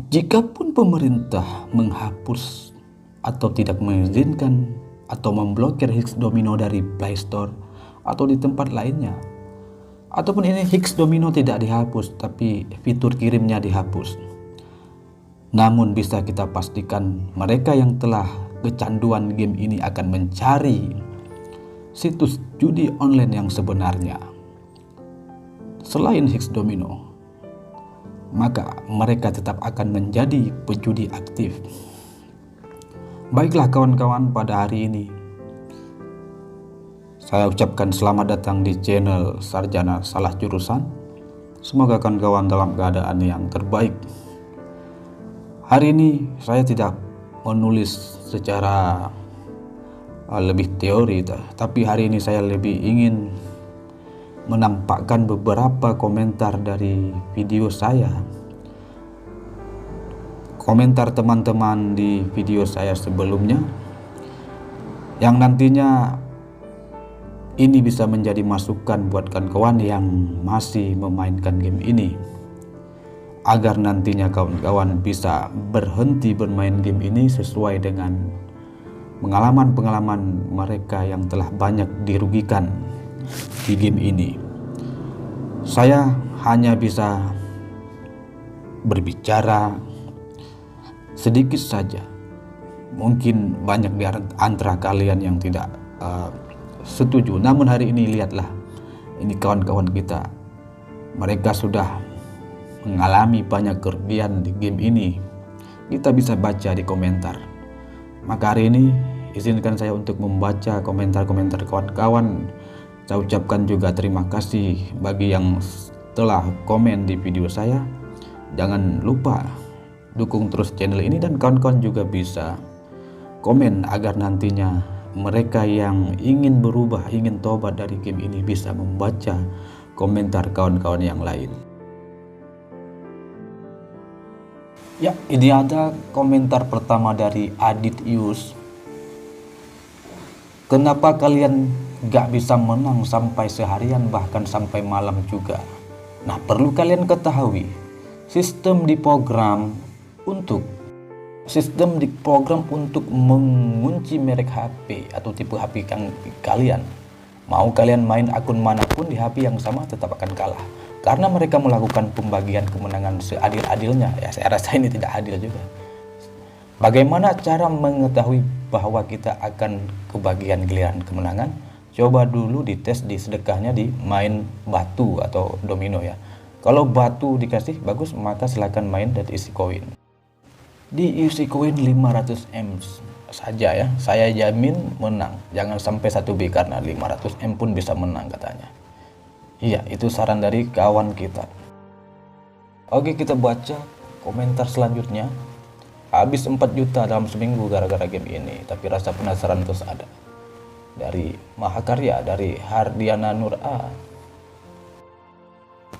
Jikapun pemerintah menghapus atau tidak mengizinkan atau memblokir Higgs Domino dari Play Store atau di tempat lainnya, ataupun ini Higgs Domino tidak dihapus tapi fitur kirimnya dihapus, namun bisa kita pastikan mereka yang telah kecanduan game ini akan mencari situs judi online yang sebenarnya selain Higgs Domino, maka mereka tetap akan menjadi pejudi aktif. Baiklah kawan-kawan, pada hari ini saya ucapkan selamat datang di channel Sarjana Salah Jurusan. Semoga kawan-kawan dalam keadaan yang terbaik. Hari ini saya tidak menulis secara lebih teori, tapi hari ini saya lebih ingin menampakkan beberapa komentar dari video saya, komentar teman-teman di video saya sebelumnya, yang nantinya ini bisa menjadi masukan buat kawan-kawan yang masih memainkan game ini, agar nantinya kawan-kawan bisa berhenti bermain game ini sesuai dengan pengalaman-pengalaman mereka yang telah banyak dirugikan di game ini. Saya hanya bisa berbicara sedikit saja. Mungkin banyak di antara kalian yang tidak setuju, namun hari ini lihatlah, ini kawan-kawan kita, mereka sudah mengalami banyak kerugian di game ini. Kita bisa baca di komentar. Maka hari ini izinkan saya untuk membaca komentar-komentar kawan-kawan. Saya ucapkan juga terima kasih bagi yang telah komen di video saya. Jangan lupa dukung terus channel ini, dan kawan-kawan juga bisa komen agar nantinya mereka yang ingin berubah, ingin tobat dari game ini bisa membaca komentar kawan-kawan yang lain. Ya, ini ada komentar pertama dari Adit Yus. Kenapa kalian gak bisa menang sampai seharian, bahkan sampai malam juga? Nah, perlu kalian ketahui, sistem diprogram untuk mengunci merek HP atau tipe HP kalian. Mau kalian main akun manapun di HP yang sama tetap akan kalah, karena mereka melakukan pembagian kemenangan seadil-adilnya. Ya, saya rasa ini tidak adil juga. Bagaimana cara mengetahui bahwa kita akan kebagian giliran kemenangan? Coba dulu dites di sedekahnya di main batu atau domino ya. Kalau batu dikasih bagus, maka silakan main dan isi koin. Diisi koin 500M saja ya. Saya jamin menang. Jangan sampai 1B, karena 500M pun bisa menang katanya. Iya, itu saran dari kawan kita. Oke, kita baca komentar selanjutnya. Habis 4 juta dalam seminggu gara-gara game ini, tapi rasa penasaran terus ada. Dari Mahakarya, dari Hardiana Nur A.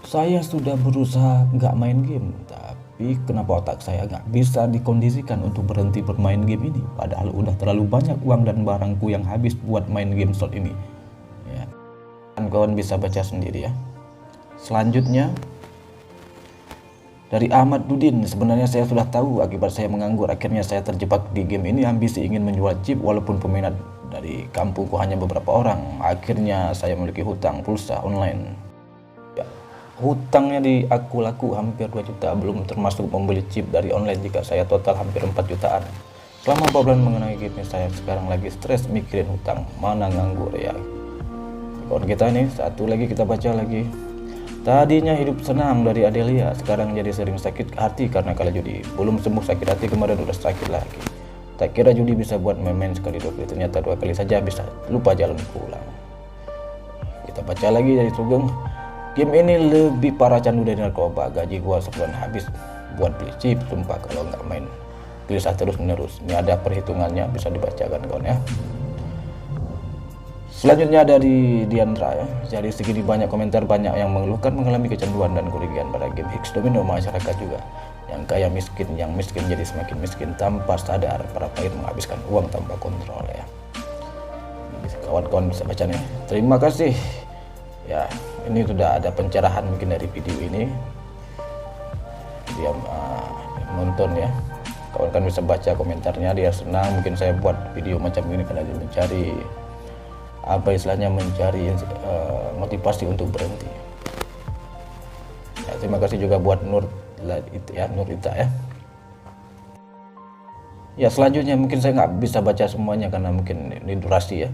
Saya sudah berusaha nggak main game, tapi kenapa otak saya nggak bisa dikondisikan untuk berhenti bermain game ini? Padahal udah terlalu banyak uang dan barangku yang habis buat main game slot ini. Ya, kawan bisa baca sendiri ya. Selanjutnya dari Ahmad Dudin, sebenarnya saya sudah tahu akibat saya menganggur. Akhirnya saya terjebak di game ini, ambisi ingin menjual chip walaupun peminat dari kampungku hanya beberapa orang. Akhirnya saya memiliki hutang pulsa online. Ya, hutangnya di aku laku hampir 2 juta, belum termasuk membeli chip dari online. Jika saya total hampir 4 jutaan. Selama 4 bulan mengenai game saya sekarang lagi stres mikirin hutang, mana nganggur ya. Kawan kita ini, satu lagi kita baca lagi. Tadinya hidup senang dari Adelia, sekarang jadi sering sakit hati karena kalah judi. Belum sembuh sakit hati, kemarin udah sakit lagi. Tak kira judi bisa buat main sekali 2 kali, ternyata 2 kali saja bisa lupa jalan pulang. Kita baca lagi dari Sugeng. Game ini lebih parah candu dari narkoba. Gaji gua sebulan habis buat beli chip, sumpah kalau nggak main gelisah terus menerus. Ini ada perhitungannya, bisa dibacakan kawan ya. Selanjutnya dari Diandra ya. Jadi segini banyak komentar, banyak yang mengeluhkan mengalami kecanduan dan kerugian pada game Higgs Domino. Masyarakat juga yang kaya miskin, yang miskin jadi semakin miskin tanpa sadar. Para pelayan menghabiskan uang tanpa kontrol ya. Kawan-kawan bisa baca nih. Terima kasih ya. Ini sudah ada pencerahan mungkin dari video ini. Dia nonton ya. Kawan kan bisa baca komentarnya, dia senang mungkin saya buat video macam ini karena dia mencari apa istilahnya, mencari motivasi untuk berhenti. Ya, terima kasih juga buat Nur Ita ya. Ya selanjutnya mungkin saya nggak bisa baca semuanya karena mungkin ini durasi ya.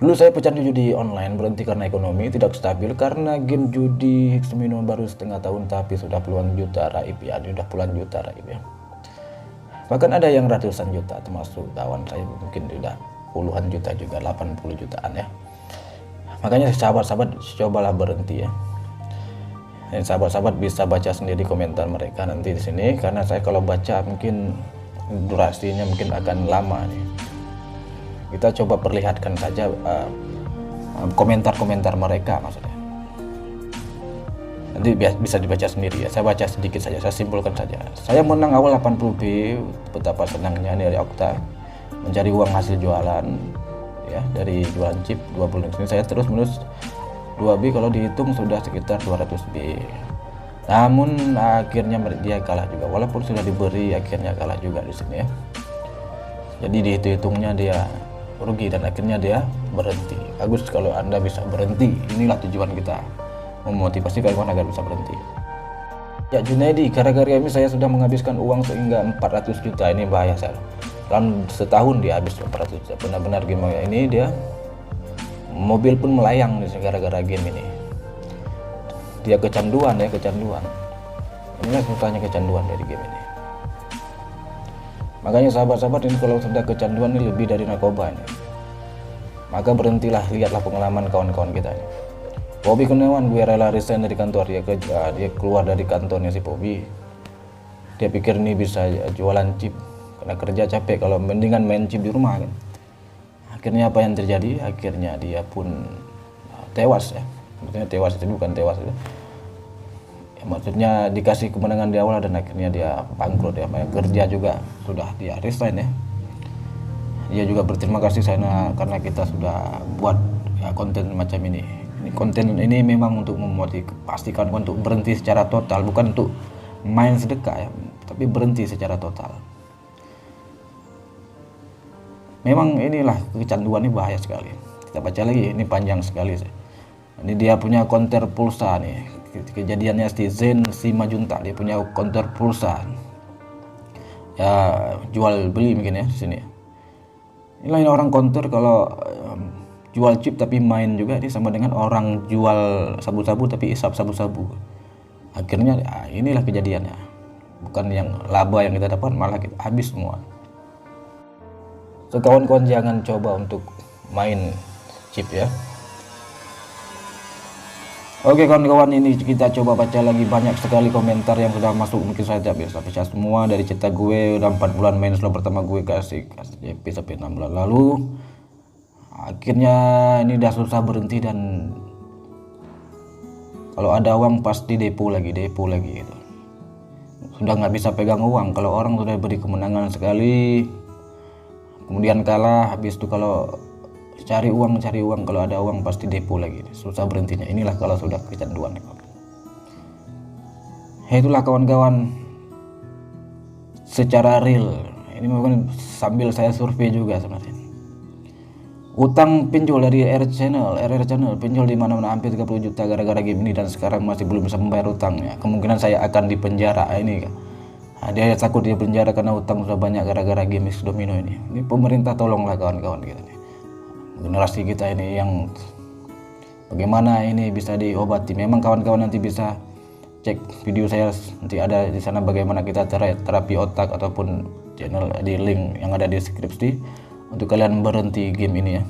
Dulu saya pecandu judi online, berhenti karena ekonomi tidak stabil karena game judi Heksmino baru setengah tahun tapi sudah puluhan juta raib ya, sudah puluhan juta raib ya. Bahkan ada yang ratusan juta, termasuk kawan saya mungkin sudah puluhan juta juga, 80 jutaan ya. Makanya sahabat-sahabat cobalah berhenti ya. Dan sahabat-sahabat bisa baca sendiri komentar mereka nanti di sini, karena saya kalau baca mungkin durasinya mungkin akan lama nih. Kita coba perlihatkan saja komentar-komentar mereka maksudnya. Nanti bisa dibaca sendiri ya. Saya baca sedikit saja, saya simpulkan saja. Saya menang awal 80B, betapa senangnya dari Okta mencari uang hasil jualan ya, dari jualan chip 20 ini saya terus menerus 2B, kalau dihitung sudah sekitar 200B. Namun akhirnya dia kalah juga, walaupun sudah diberi akhirnya kalah juga di sini ya. Jadi dihitung-hitungnya dia rugi dan akhirnya dia berhenti. Bagus kalau Anda bisa berhenti. Inilah tujuan kita, memotivasi kawan agar bisa berhenti. Ya Junaidi, gara-gara ini saya sudah menghabiskan uang sehingga 400 juta. Ini bahaya saya. Dalam setahun dia habis 400 juta. Benar-benar game ini dia mobil pun melayang gara-gara game ini. Dia kecanduan ya, kecanduan. Inilah susahnya kecanduan dari game ini. Makanya sahabat-sahabat ini kalau sudah kecanduan ini lebih dari narkoba ini. Maka berhentilah, lihatlah pengalaman kawan-kawan kita ini. Bobby Kurniawan, gue rela resign dari kantor. Dia keluar dari kantornya si Bobby. Dia pikir ini bisa jualan chip karena kerja capek, kalau mendingan main chip di rumah kan. Akhirnya apa yang terjadi? Akhirnya dia pun tewas ya. Maksudnya tewas itu bukan tewas ya. Maksudnya dikasih kemenangan di awal dan akhirnya dia bangkrut ya. Kerja juga sudah dia resign ya. Dia juga berterima kasih saya karena kita sudah buat ya, konten macam ini. Konten ini memang untuk pastikan untuk berhenti secara total, bukan untuk main sedekah ya, tapi berhenti secara total. Memang inilah kecanduan ini bahaya sekali. Kita baca lagi, ini panjang sekali. Ini dia punya konter pulsa nih. Kejadiannya si Zen si Majunta, dia punya konter pulsa ya, jual beli mungkin ya di sini. Inilah ini orang konter kalau jual chip tapi main juga, ini sama dengan orang jual sabu-sabu tapi isap sabu-sabu. Akhirnya inilah kejadiannya, bukan yang laba yang kita dapat, malah kita habis semua. So kawan-kawan jangan coba untuk main chip ya. Oke kawan-kawan, ini kita coba baca lagi banyak sekali komentar yang sudah masuk. Mungkin saya tidak bisa baca semua. Dari cerita gue udah 4 bulan main slot pertama gue kasih JP sampai 6 bulan lalu. Akhirnya ini udah susah berhenti dan kalau ada uang pasti depo lagi gitu. Sudah nggak bisa pegang uang. Kalau orang sudah beri kemenangan sekali kemudian kalah, habis itu kalau cari uang, kalau ada uang pasti depo lagi, susah berhentinya. Inilah kalau sudah kecanduan. Itulah kawan-kawan secara real. Ini mungkin sambil saya survei juga sebenarnya. Utang pinjol dari RR Channel pinjol di mana-mana hampir 30 juta gara-gara game ini dan sekarang masih belum bisa membayar utangnya. Kemungkinan saya akan dipenjara ini kan. Dia takut dia penjara karena utang sudah banyak gara-gara game domino ini. Ini pemerintah tolonglah kawan-kawan kita nih. Generasi kita ini yang bagaimana ini bisa diobati. Memang kawan-kawan nanti bisa cek video saya, nanti ada di sana bagaimana kita terapi otak ataupun channel di link yang ada di deskripsi untuk kalian berhenti game ini ya.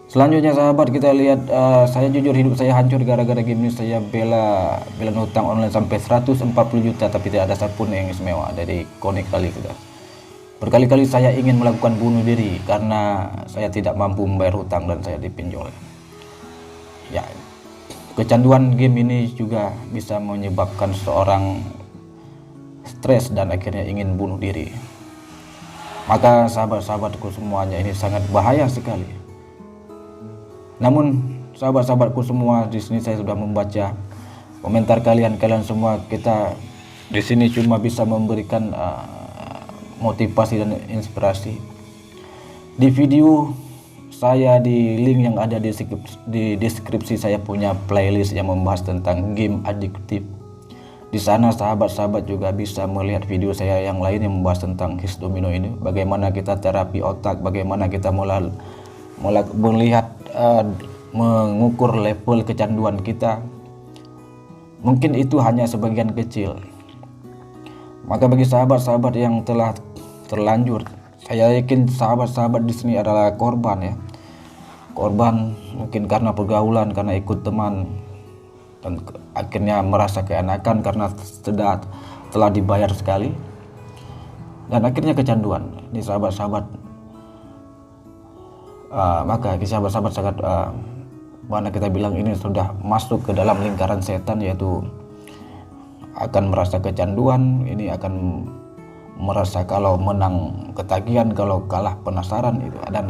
Selanjutnya sahabat kita lihat, saya jujur hidup saya hancur gara-gara game ini. Saya bela hutang online sampai 140 juta tapi tidak ada satupun yang istimewa dari konik kali kita. Berkali-kali saya ingin melakukan bunuh diri karena saya tidak mampu membayar hutang dan saya dipinjol. Ya, kecanduan game ini juga bisa menyebabkan seorang stres dan akhirnya ingin bunuh diri. Maka sahabat-sahabatku semuanya, ini sangat bahaya sekali. Namun sahabat-sahabatku semua, di sini saya sudah membaca komentar kalian semua. Kita di sini cuma bisa memberikan motivasi dan inspirasi. Di video saya, di link yang ada di deskripsi, saya punya playlist yang membahas tentang game adiktif. Di sana sahabat-sahabat juga bisa melihat video saya yang lain yang membahas tentang Higgs domino ini, bagaimana kita terapi otak, bagaimana kita melihat mengukur level kecanduan kita. Mungkin itu hanya sebagian kecil. Maka bagi sahabat-sahabat yang telah terlanjur, saya yakin sahabat-sahabat di sini adalah korban ya. Korban mungkin karena pergaulan, karena ikut teman, dan akhirnya merasa keenakan karena telah dibayar sekali, dan akhirnya kecanduan. Ini sahabat-sahabat, maka sahabat-sahabat sangat mana kita bilang ini sudah masuk ke dalam lingkaran setan, yaitu akan merasa kecanduan. Ini akan merasa kalau menang ketagihan, kalau kalah penasaran itu, dan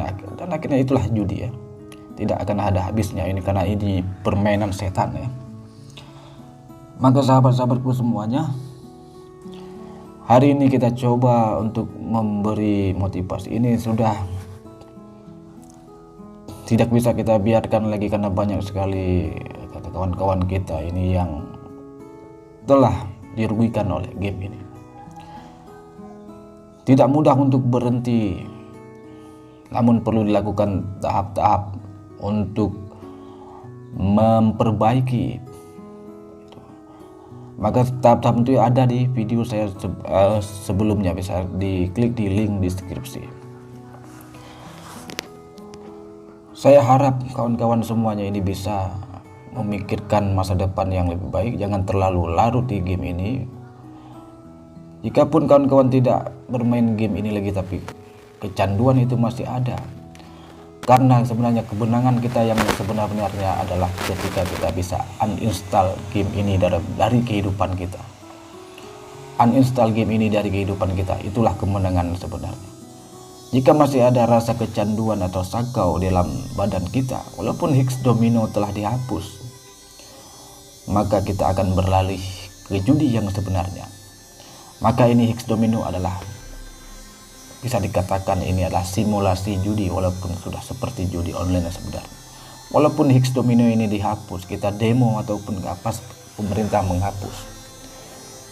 akhirnya itulah judi ya. Tidak akan ada habisnya ini, karena ini permainan setan ya. Maka sahabat-sahabatku semuanya, hari ini kita coba untuk memberi motivasi. Ini sudah tidak bisa kita biarkan lagi, karena banyak sekali kawan-kawan kita ini yang telah dirugikan oleh game ini. Tidak mudah untuk berhenti, namun perlu dilakukan tahap-tahap untuk memperbaiki. Maka tahap-tahap itu ada di video saya sebelumnya, bisa diklik di link deskripsi. Saya harap kawan-kawan semuanya ini bisa memikirkan masa depan yang lebih baik, jangan terlalu larut di game ini. Jikapun kawan-kawan tidak bermain game ini lagi, tapi kecanduan itu masih ada. Karena sebenarnya kebenangan kita yang sebenarnya adalah ketika kita bisa uninstall game ini dari kehidupan kita. Uninstall game ini dari kehidupan kita, itulah kemenangan sebenarnya. Jika masih ada rasa kecanduan atau sakau dalam badan kita, walaupun Higgs domino telah dihapus, maka kita akan beralih ke judi yang sebenarnya. Maka ini Higgs domino adalah, bisa dikatakan ini adalah simulasi judi, walaupun sudah seperti judi online sebenarnya. Walaupun Higgs domino ini dihapus, kita demo ataupun apa, pemerintah menghapus,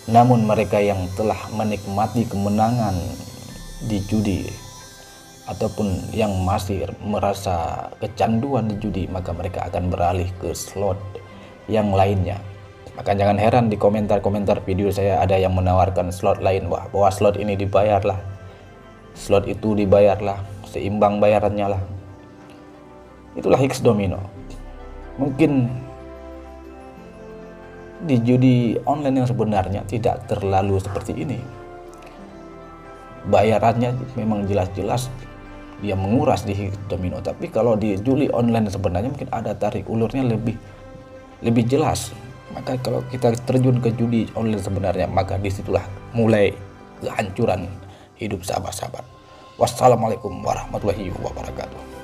namun mereka yang telah menikmati kemenangan di judi ataupun yang masih merasa kecanduan di judi, maka mereka akan beralih ke slot yang lainnya. Maka jangan heran di komentar-komentar video saya ada yang menawarkan slot lain, bahwa slot ini dibayarlah, slot itu dibayarlah, seimbang bayarannya lah. Itulah Higgs domino. Mungkin di judi online yang sebenarnya tidak terlalu seperti ini. Bayarannya memang jelas-jelas dia menguras di Higgs domino, tapi kalau di judi online sebenarnya mungkin ada tarik ulurnya lebih jelas. Maka kalau kita terjun ke judi online sebenarnya, maka disitulah mulai kehancuran hidup sahabat-sahabat. Wassalamualaikum warahmatullahi wabarakatuh.